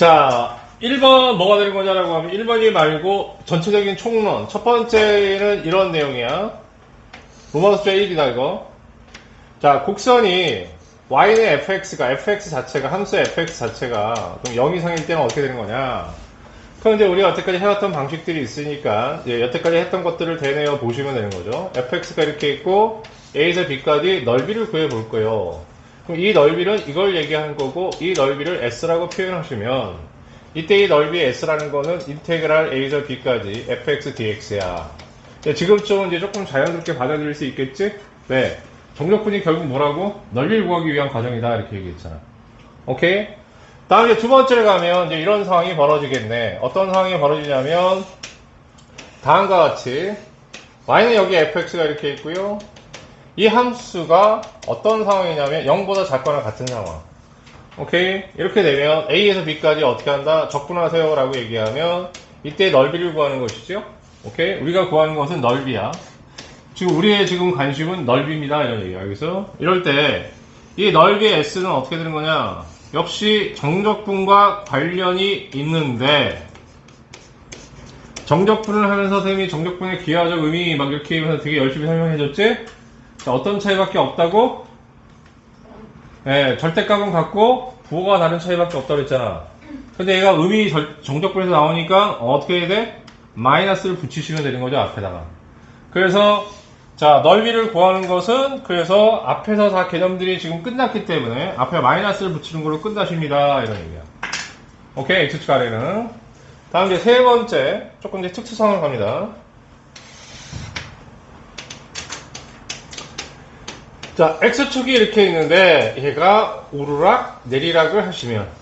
자, 1번 뭐가 되는 거냐라고 하면 1번이 말고 전체적인 총론. 첫 번째는 이런 내용이야. 로마 숫자 1이다 이거. 자, 곡선이 y는 fx 자체가 함수의 fx 자체가 그럼 0 이상일 때는 어떻게 되는 거냐? 그럼 이제 우리가 여태까지 해왔던 방식들이 있으니까 이제 여태까지 했던 것들을 대내어 보시면 되는 거죠. fx가 이렇게 있고 a에서 b까지 넓이를 구해 볼 거예요. 그럼 이 넓이는 이걸 얘기한 거고 이 넓이를 s라고 표현하시면 이때 이 넓이 s라는 거는 인테그랄 a에서 b까지 fx dx야. 지금쯤은 이제 조금 자연스럽게 받아들일 수 있겠지? 왜? 정적분이 결국 뭐라고? 넓이를 구하기 위한 과정이다 이렇게 얘기했잖아. 오케이? 다음 이제 두 번째로 가면 이제 이런 상황이 벌어지겠네. 어떤 상황이 벌어지냐면 다음과 같이 y는 여기 fx가 이렇게 있고요. 이 함수가 어떤 상황이냐면 0보다 작거나 같은 상황. 오케이? 이렇게 되면 a에서 b까지 어떻게 한다? 적분하세요 라고 얘기하면 이때 넓이를 구하는 것이죠. 오케이? 우리가 구하는 것은 넓이야. 지금 우리의 지금 관심은 넓이입니다. 이런 얘기야. 여기서 이럴 때 이 넓이의 s는 어떻게 되는 거냐? 역시 정적분과 관련이 있는데 정적분을 하면서 선생님이 정적분의 기하적 의미 막 이렇게 하면서 되게 열심히 설명해줬지? 자, 어떤 차이밖에 없다고? 네, 절대값은 같고 부호가 다른 차이밖에 없다고 그랬잖아. 근데 얘가 의미 정적분에서 나오니까 어떻게 해야 돼? 마이너스를 붙이시면 되는 거죠, 앞에다가. 그래서 자, 넓이를 구하는 것은 그래서 앞에서 다 개념들이 지금 끝났기 때문에 앞에 마이너스를 붙이는 걸로 끝나십니다. 이런 얘기야. 오케이, X축 아래는. 다음 이제 세 번째, 조금 이제 특수상을 갑니다. 자, X축이 이렇게 있는데 얘가 오르락 내리락을 하시면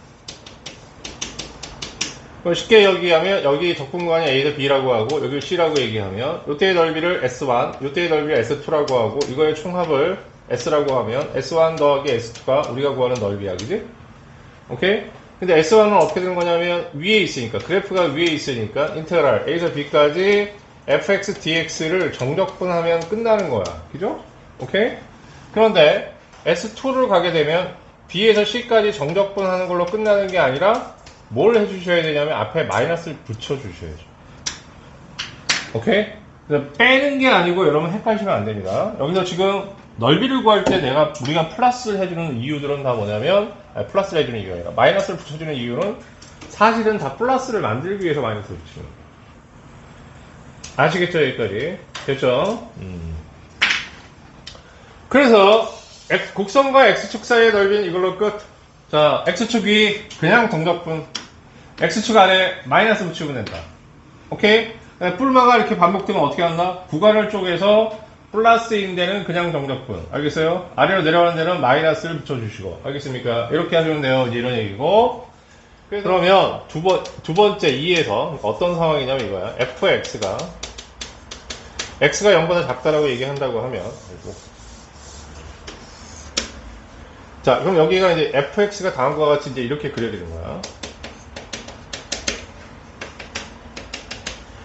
쉽게 얘기하면 여기 적분구간이 A에서 B라고 하고 여기를 C라고 얘기하면 이때의 넓이를 S1, 이때의 넓이를 S2라고 하고 이거의 총합을 S라고 하면 S1 더하기 S2가 우리가 구하는 넓이야, 그지? 오케이? 근데 S1은 어떻게 되는 거냐면 위에 있으니까 그래프가 위에 있으니까 인테그랄 A에서 B까지 fx dx를 정적분하면 끝나는 거야, 그죠? 오케이? 그런데 S2를 가게 되면 B에서 C까지 정적분하는 걸로 끝나는 게 아니라 뭘 해주셔야 되냐면 앞에 마이너스를 붙여주셔야죠. 오케이? 빼는 게 아니고 여러분 헷갈리시면 안 됩니다. 여기서 지금 넓이를 구할 때 우리가 플러스를 해주는 이유들은 다 뭐냐면 플러스를 해주는 이유가 아니라 마이너스를 붙여주는 이유는 사실은 다 플러스를 만들기 위해서 마이너스를 붙이는 거예요. 아시겠죠? 여기까지 됐죠? 그래서 곡선과 X축 사이의 넓이는 이걸로 끝. 자, X축이 그냥 정적분, X축 안에 마이너스 붙이면 된다. 오케이? 뿔마가 이렇게 반복되면 어떻게 한다? 구간을 쪼개서 플러스인 데는 그냥 정적분. 알겠어요? 아래로 내려가는 데는 마이너스를 붙여주시고. 알겠습니까? 이렇게 하시면 돼요. 이제 이런 얘기고. 그러면 두 번째 2에서 어떤 상황이냐면 이거야. fx가 x가 0보다 작다라고 얘기한다고 하면 자, 그럼 여기가 이제 fx가 다음과 같이 이제 이렇게 그려지는 거야.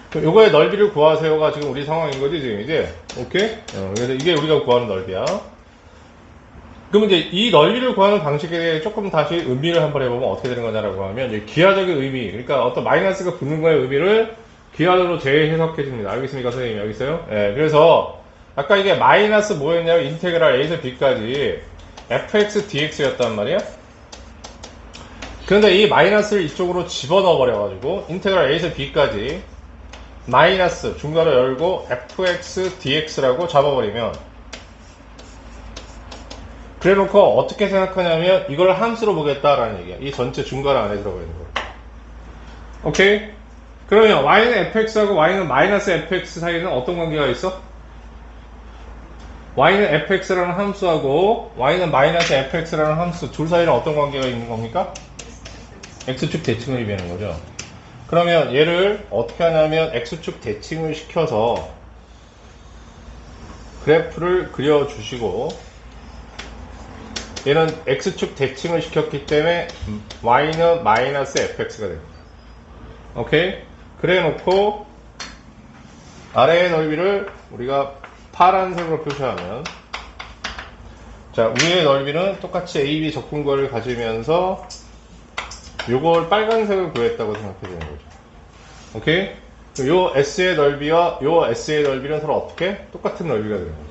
그럼 요거의 넓이를 구하세요가 지금 우리 상황인 거지, 지금 이제. 오케이? 그래서 이게 우리가 구하는 넓이야. 그럼 이제 이 넓이를 구하는 방식에 대해 조금 다시 의미를 한번 해보면 어떻게 되는 거냐라고 하면, 이제 기하적인 의미, 그러니까 어떤 마이너스가 붙는 거의 의미를 기하적으로 재해석해 줍니다. 알겠습니까, 선생님? 여기 있어요? 예, 그래서 아까 이게 마이너스 뭐였냐면 인테그랄 A에서 B까지 fx dx였단 말이야. 그런데 이 마이너스를 이쪽으로 집어넣어 버려가지고 인테그랄 a에서 b까지 마이너스 중괄호 열고 fx dx라고 잡아버리면 그래놓고 어떻게 생각하냐면 이걸 함수로 보겠다라는 얘기야. 이 전체 중괄호 안에 들어가 있는 거. 오케이? 그러면 y는 fx하고 y는 마이너스 fx 사이에는 어떤 관계가 있어? y는 fx라는 함수하고 y는 마이너스 fx라는 함수 둘 사이에는 어떤 관계가 있는 겁니까? x축 대칭을 의미하는 거죠. 그러면 얘를 어떻게 하냐면 x축 대칭을 시켜서 그래프를 그려주시고 얘는 x축 대칭을 시켰기 때문에 y는 마이너스 fx가 됩니다. 오케이? 그래 놓고 아래의 넓이를 우리가 파란색으로 표시하면 자, 위의 넓이는 똑같이 AB 적분거리를 가지면서 요걸 빨간색을 구했다고 생각해 주는 거죠. 오케이? 요 S의 넓이와 요 S의 넓이는 서로 어떻게? 똑같은 넓이가 되는 거죠.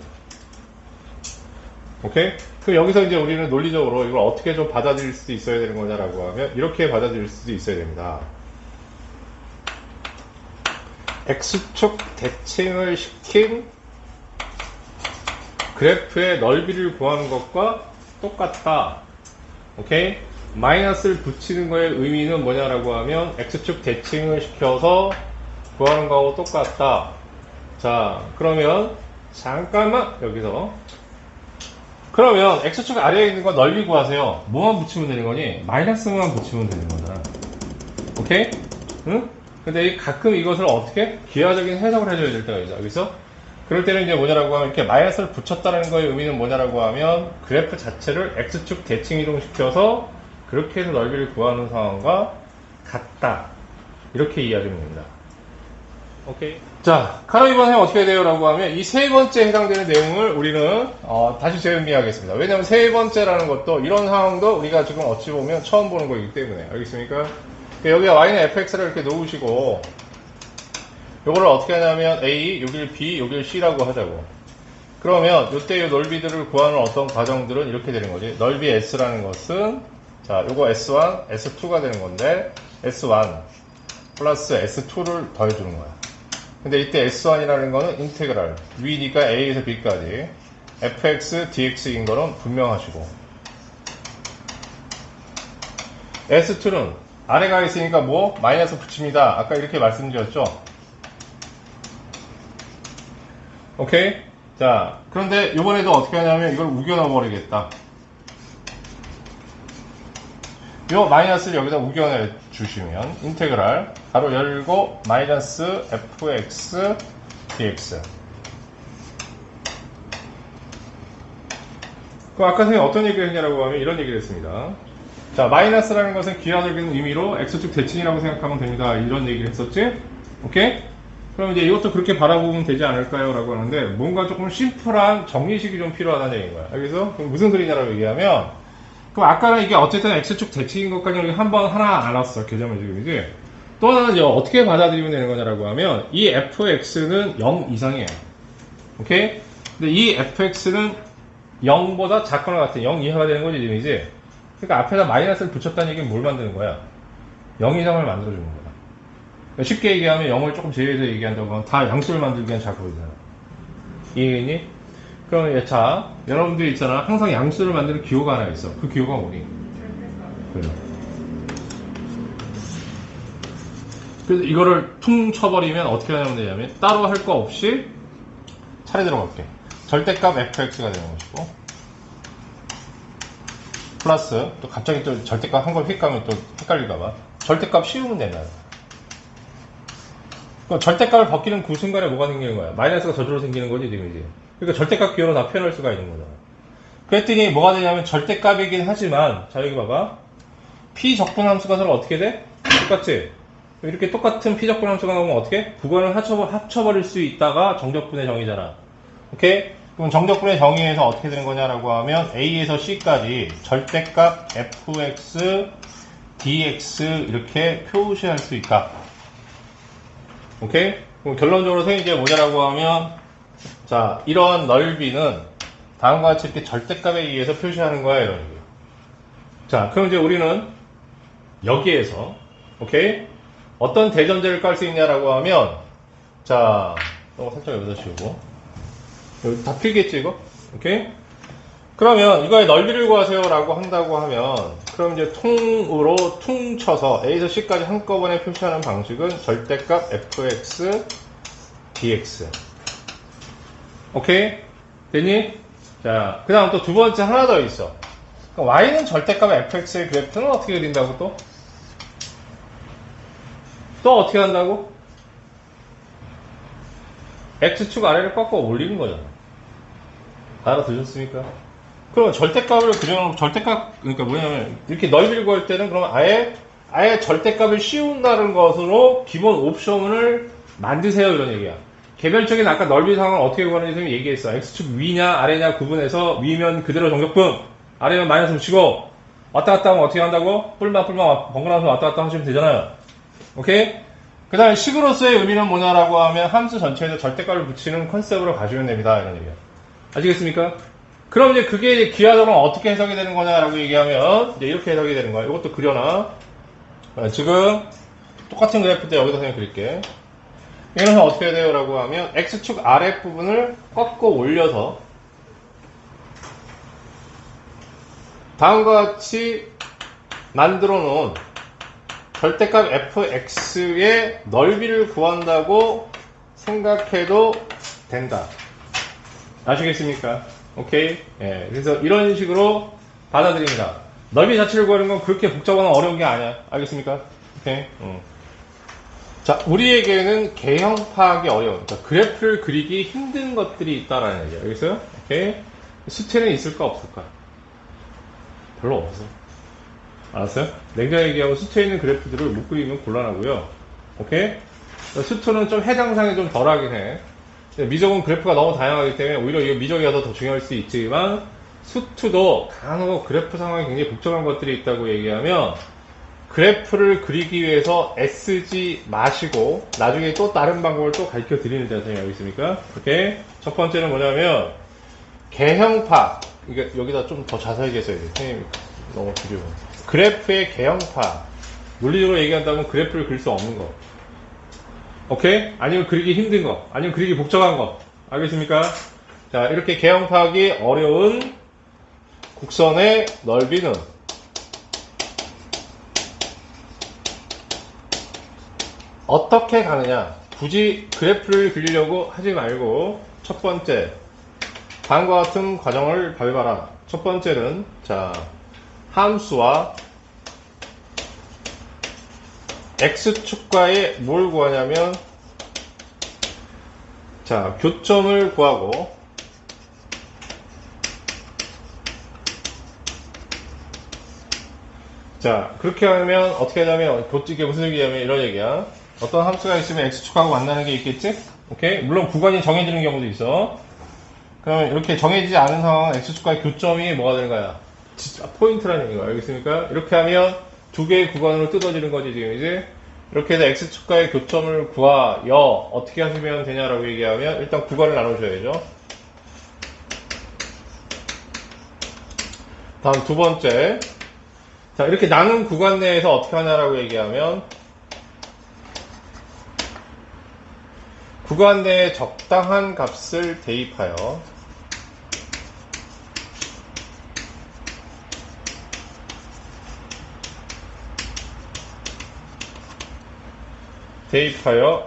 오케이? 그럼 여기서 이제 우리는 논리적으로 이걸 어떻게 좀 받아들일 수도 있어야 되는 거냐라고 하면 이렇게 받아들일 수도 있어야 됩니다. X축 대칭을 시킨 그래프의 넓이를 구하는 것과 똑같다. 오케이? 마이너스를 붙이는 거의 의미는 뭐냐라고 하면 X축 대칭을 시켜서 구하는 거하고 똑같다. 자, 그러면 잠깐만 여기서 그러면 X축 아래에 있는 거 넓이 구하세요. 뭐만 붙이면 되는 거니? 마이너스만 붙이면 되는 거잖아. 오케이? 응? 근데 가끔 이것을 어떻게? 기하적인 해석을 해줘야 될 때가 있어. 여기서? 그럴 때는 이제 뭐냐라고 하면 이렇게 마이너스를 붙였다는 거의 의미는 뭐냐라고 하면 그래프 자체를 X축 대칭 이동시켜서 그렇게 해서 넓이를 구하는 상황과 같다. 이렇게 이해하시면 됩니다. 오케이. 자, 그럼 이번에 어떻게 해야 돼요? 라고 하면 이 세 번째 해당되는 내용을 우리는 다시 재정비하겠습니다. 왜냐하면 세 번째라는 것도 이런 상황도 우리가 지금 어찌 보면 처음 보는 거기 때문에. 알겠습니까? 여기가 y는 fx를 이렇게 놓으시고 요거를 어떻게 하냐면 a, 여길 b, 여길 c라고 하자고. 그러면 요때 요 넓이들을 구하는 어떤 과정들은 이렇게 되는 거지. 넓이 s라는 것은 자, 요거 s1, s2가 되는 건데 s1 플러스 s2를 더해주는 거야. 근데 이때 S1이라는 거는 인테그랄. 위니까 A에서 B까지. fx, dx인 거는 분명하시고. S2는 아래가 있으니까 뭐? 마이너스 붙입니다. 아까 이렇게 말씀드렸죠? 오케이? 자, 그런데 이번에도 어떻게 하냐면 이걸 우겨 넣어버리겠다. 요 마이너스를 여기다 우겨 주시면 인테그랄 가로 열고 마이너스 fx dx. 그럼 아까 선생님 어떤 얘기를 했냐라고 하면 이런 얘기를 했습니다. 자, 마이너스라는 것은 기하적인 의미로 x축 대칭이라고 생각하면 됩니다. 이런 얘기를 했었지? 오케이? 그럼 이제 이것도 그렇게 바라보면 되지 않을까요? 라고 하는데 뭔가 조금 심플한 정리식이 좀 필요하다는 얘기인 거야. 여기서 무슨 소리냐라고 얘기하면 그럼 아까는 이게 어쨌든 X축 대칭인 것까지 한번 하나 알았어. 개념을 지금이지. 또 하나는 이제 어떻게 받아들이면 되는 거냐라고 하면 이 fx는 0 이상이에요. 오케이? 근데 이 fx는 0보다 작거나 같은 0 이하가 되는 거지, 지금이지. 그러니까 앞에다 마이너스를 붙였다는 얘기는 뭘 만드는 거야? 0 이상을 만들어주는 거야. 그러니까 쉽게 얘기하면 0을 조금 제외해서 얘기한다고 하면 다 양수를 만들기엔 작거든요. 이해했니? 그럼 자, 여러분들 있잖아. 항상 양수를 만드는 기호가 하나 있어. 그 기호가 뭐니? 그래. 그래서 이거를 퉁 쳐버리면 어떻게 하면 되냐면 따로 할 거 없이 차례대로 갈게. 절대값 fx가 되는 것이고 플러스 또 갑자기 또 절대값 한 걸 휙 가면 또 헷갈릴까봐 절대값 씌우면 된다. 그럼 절대값을 벗기는 그 순간에 뭐가 생기는 거야? 마이너스가 저절로 생기는 거지 지금 이제. 그러니까 절대값 기호로 다 표현할 수가 있는 거잖아. 그랬더니 뭐가 되냐면 절대값이긴 하지만 자 여기 봐봐. p 적분 함수가 서로 어떻게 돼? 똑같지? 이렇게 똑같은 p 적분 함수가 나오면 어떻게? 구간을 합쳐버릴 수 있다가 정적분의 정의잖아. 오케이? 그럼 정적분의 정의에서 어떻게 되는 거냐라고 하면 a에서 c까지 절대값 fx dx 이렇게 표시할 수 있다. 오케이? 그럼 결론적으로 선생님 이제 뭐냐라고 하면 자, 이러한 넓이는 다음과 같이 이렇게 절대값에 의해서 표시하는 거야, 이런 얘기예요. 자, 그럼 이제 우리는 여기에서, 오케이? 어떤 대전제를 깔 수 있냐라고 하면, 자, 살짝 여기다 씌우고. 여기 다 필겠지, 이거? 오케이? 그러면 이거의 넓이를 구하세요 라고 한다고 하면, 그럼 이제 통으로 퉁쳐서 A에서 C까지 한꺼번에 표시하는 방식은 절대값 fx dx. 오케이? 됐니? 자, 그 다음 또 두 번째 하나 더 있어. 그러니까 y는 절대값 fx의 그래프는 어떻게 그린다고 또? 또 어떻게 한다고? x축 아래를 꺾어 올리는 거잖아. 알아두셨습니까? 그럼 절대값을 그려놓으면 절대값, 그러니까 뭐냐면 이렇게 넓이를 구할 때는 그러면 아예 절대값을 씌운다는 것으로 기본 옵션을 만드세요 이런 얘기야. 개별적인 아까 넓이 상황을 어떻게 구하는지 선생님이 얘기했어. x축 위냐 아래냐 구분해서 위면 그대로 정적분, 아래면 마이너스 붙이고 왔다 갔다 하면 어떻게 한다고? 뿔만 번갈아서 왔다 갔다 하시면 되잖아요. 오케이? 그 다음에 식으로서의 의미는 뭐냐라고 하면 함수 전체에서 절대값을 붙이는 컨셉으로 가시면 됩니다. 이런 얘기예요. 아시겠습니까? 그럼 이제 그게 이제 기하적으로 어떻게 해석이 되는 거냐라고 얘기하면 이제 이렇게 해석이 되는 거야. 이것도 그려놔. 지금 똑같은 그래프인데 여기다 그냥 그릴게. 이거는 어떻게 해야 돼요? 라고 하면 X축 아랫부분을 꺾어 올려서 다음과 같이 만들어 놓은 절대값 fx의 넓이를 구한다고 생각해도 된다. 아시겠습니까? 오케이? 예, 그래서 이런 식으로 받아들입니다. 넓이 자체를 구하는 건 그렇게 복잡하거나 어려운 게 아니야. 알겠습니까? 오케이? 자, 우리에게는 개형 파악이 어려운, 그러니까 그래프를 그리기 힘든 것들이 있다라는 얘기예요. 알겠어요? 오케이? 수태는 있을까 없을까? 별로 없어. 알았어요? 냉정하게 얘기하고 수트에 있는 그래프들을 못 그리면 곤란하고요. 오케이? 수트는 좀 해당상이 좀 덜하긴 해. 미적은 그래프가 너무 다양하기 때문에 오히려 이거 미적이 더 중요할 수 있지만 수트도 간혹 그래프 상황이 굉장히 복잡한 것들이 있다고 얘기하면 그래프를 그리기 위해서 애쓰지 마시고 나중에 또 다른 방법을 또 가르쳐 드리는 자세히 알겠습니까? 오케이? 첫 번째는 뭐냐면 개형파. 이게 여기다 좀 더 자세하게 써야 돼. 선생님 너무 두려워. 그래프의 개형파. 논리적으로 얘기한다면 그래프를 그릴 수 없는 거. 오케이? 아니면 그리기 힘든 거. 아니면 그리기 복잡한 거. 알겠습니까? 자, 이렇게 개형 파악이 어려운 곡선의 넓이는 어떻게 가느냐. 굳이 그래프를 그리려고 하지 말고 첫 번째 다음과 같은 과정을 밟아라. 첫 번째는 자 함수와 x축과의 뭘 구하냐면 자 교점을 구하고 자 그렇게 하면 어떻게 하냐면 이게 무슨 얘기냐면 이런 얘기야. 어떤 함수가 있으면 x축하고 만나는 게 있겠지? 오케이? 물론 구간이 정해지는 경우도 있어. 그러면 이렇게 정해지지 않은 상황은 x축과의 교점이 뭐가 되는 거야? 진짜 포인트라는 얘기가 알겠습니까? 이렇게 하면 두 개의 구간으로 뜯어지는 거지 지금 이제. 이렇게 해서 x축과의 교점을 구하여 어떻게 하시면 되냐라고 얘기하면 일단 구간을 나누셔야죠. 다음 두 번째 자 이렇게 나눈 구간 내에서 어떻게 하냐라고 얘기하면 구간 내에 적당한 값을 대입하여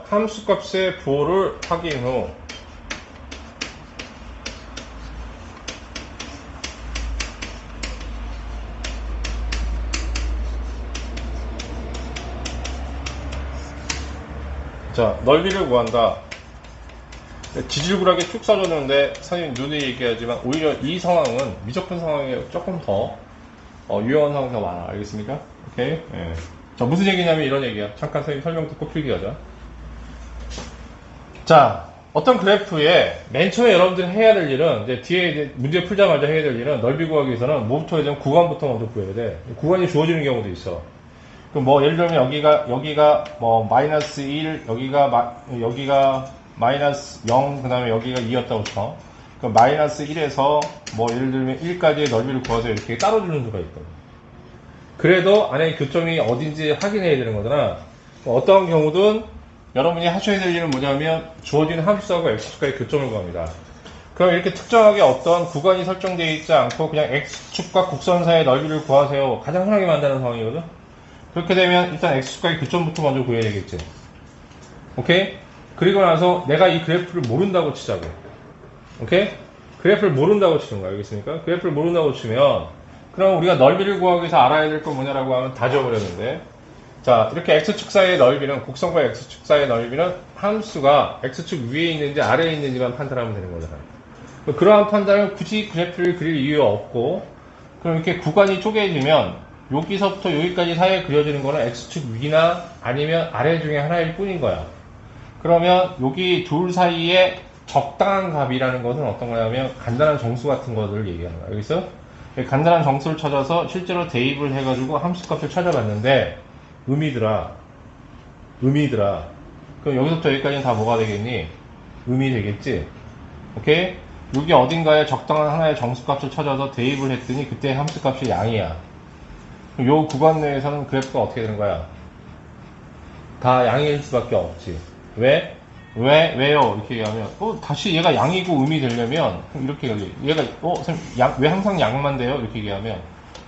함수값의 부호를 확인 후 자 넓이를 구한다. 지질구하게 쭉 써줬는데 선생님 눈에 얘기하지만 오히려 이 상황은 미적분 상황에 조금 더 유용한 상황이 더 많아. 알겠습니까? 오케이? 예. 자 무슨 얘기냐면 이런 얘기야. 잠깐 선생님 설명 듣고 필기하자. 자 어떤 그래프에 맨 처음에 여러분들이 해야 될 일은 이제 뒤에 이제 문제 풀자마자 해야 될 일은 넓이 구하기 위해서는 뭐부터 해야 되면 구간부터 먼저 구해야 돼. 구간이 주어지는 경우도 있어. 그럼 뭐 예를 들면 여기가 뭐 마이너스 1 여기가 마이너스 0 그 다음에 여기가 2였다고 쳐. 그럼 마이너스 1에서 뭐 예를 들면 1까지의 넓이를 구해서 이렇게 따로 주는 수가 있거든. 그래도 안에 교점이 어딘지 확인해야 되는 거잖아. 어떠한 경우든 여러분이 하셔야 될 일은 뭐냐면 주어진 함수하고 x축과의 교점을 구합니다. 그럼 이렇게 특정하게 어떤 구간이 설정되어 있지 않고 그냥 x축과 곡선 사이의 넓이를 구하세요. 가장 흔하게 만드는 상황이거든. 그렇게 되면 일단 x축과의 교점부터 먼저 구해야 되겠지. 오케이? 그리고 나서 내가 이 그래프를 모른다고 치자고. 오케이? 그래프를 모른다고 치는 거야. 알겠습니까? 그래프를 모른다고 치면 그럼 우리가 넓이를 구하기 위해서 알아야 될 건 뭐냐라고 하면 다 지워버렸는데 자 이렇게 x축 사이의 넓이는 곡선과 x축 사이의 넓이는 함수가 x축 위에 있는지 아래에 있는지만 판단하면 되는 거잖아요. 그러한 판단을 굳이 그래프를 그릴 이유가 없고 그럼 이렇게 구간이 쪼개지면 여기서부터 여기까지 사이에 그려지는 거는 x축 위나 아니면 아래 중에 하나일 뿐인 거야. 그러면 여기 둘 사이에 적당한 값이라는 것은 어떤 거냐면 간단한 정수 같은 것을 얘기하는 거야. 알겠어? 간단한 정수를 찾아서 실제로 대입을 해가지고 함수값을 찾아봤는데 음이더라. 그럼 여기서부터 여기까지는 다 뭐가 되겠니? 음이 되겠지? 오케이? 여기 어딘가에 적당한 하나의 정수값을 찾아서 대입을 했더니 그때 함수값이 양이야. 그럼 요 구간 내에서는 그래프가 어떻게 되는 거야? 다 양일 수밖에 없지. 왜? 왜요? 이렇게 얘기하면, 다시 얘가 양이고 음이 되려면, 이렇게 얘가, 선생님, 왜 항상 양만 돼요? 이렇게 얘기하면,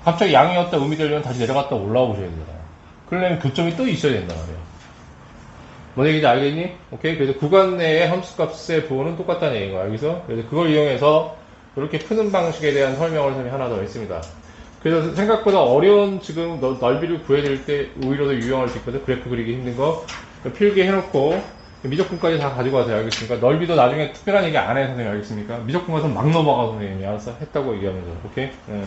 갑자기 양이었다 음이 되려면 다시 내려갔다 올라오셔야 되잖아. 그러려면 교점이 또 있어야 된단 말이야. 뭔 얘기인지 알겠니? 오케이? 그래서 구간 내의 함수값의 부호는 똑같다는 얘기인 거야, 여기서. 그래서 그걸 이용해서, 이렇게 푸는 방식에 대한 설명을 선생님이 하나 더 했습니다. 그래서 생각보다 어려운 지금 넓이를 구해낼 때 오히려 더 유용할 수 있거든. 그래프 그리기 힘든 거. 필기 해놓고, 미적분까지 다 가지고 가세요. 알겠습니까? 넓이도 나중에 특별한 얘기 안 해, 선생님. 알겠습니까? 미적분 가서 막 넘어가, 선생님이. 알았어? 했다고 얘기하면서. 오케이? 네.